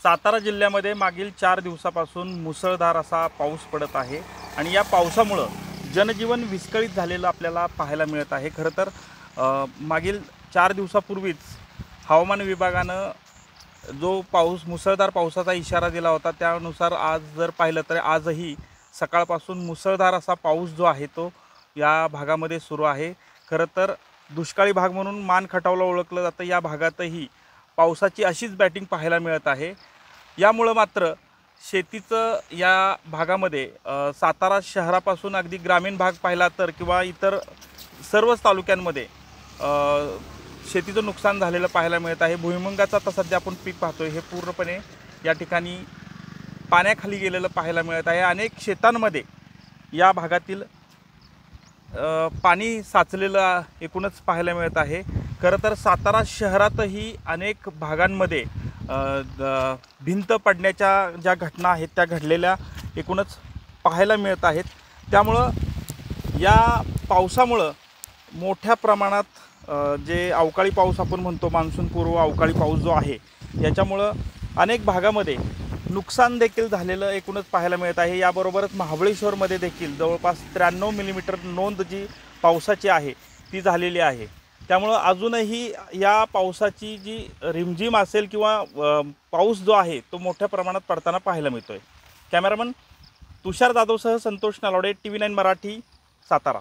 सातारा जिल्ह्यामध्ये मागील 4 दिवसापासून मुसळधार असा पाऊस पडत आहे आणि या पावसामुळं जनजीवन विस्कळीत झालेलं आपल्याला पाहायला मिळत आहे। खरं तर मागील 4 दिवसापूर्वीच हवामान विभागानं जो मुसळधार पावसाचा इशारा दिला होता, त्यानुसार आज जर पाहिलं तर आजही सकाळपासून मुसळधार असा पाऊस जो आहे तो या भागामध्ये सुरू आहे। खरं तर दुष्काळी भाग म्हणून मान खटावला ओळखलं जातं। या भागातही पावसाची अशीच बॅटिंग पाहायला मिळत आहे। यामुळे मात्र शेतीचं या भागामध्ये सातारा शहरापासून अगदी ग्रामीण भाग पाहिला तर किंवा इतर सर्वच तालुक्यांमध्ये शेतीचं नुकसान झालेलं पाहायला मिळत आहे। भुईमुगाचं आता सध्या आपण पीक पाहतोय हे पूर्णपणे या ठिकाणी पाण्याखाली गेलेलं पाहायला मिळत आहे। अनेक शेतांमध्ये या भागातील पाणी साचलेलं एकूणच पाहायला मिळत आहे। खरं तर सातारा शहरातही अनेक भागांमध्ये भिंत पडण्याच्या ज्या घटना आहेत त्या घडलेल्या एकूणच पाहायला मिळत आहेत। त्यामुळं या पावसामुळं मोठ्या प्रमाणात जे अवकाळी पाऊस आपण म्हणतो, मान्सूनपूर्व अवकाळी पाऊस जो आहे, याच्यामुळं अनेक भागामध्ये नुकसान देखील झालेलं एकूणच पाहायला मिळत आहे। याबरोबरच महाबळेश्वरमध्ये देखील जवळपास 93 मिलीमीटर नोंद जी पावसाची आहे ती झालेली आहे। त्यामुळं अजूनही या पावसाची जी रिमझिम असेल किंवा पाऊस जो आहे तो मोठ्या प्रमाणात पडताना पाहायला मिळतोय। कॅमेरामन तुषार जाधवसह संतोष नलावडे, TV9 मराठी, सातारा।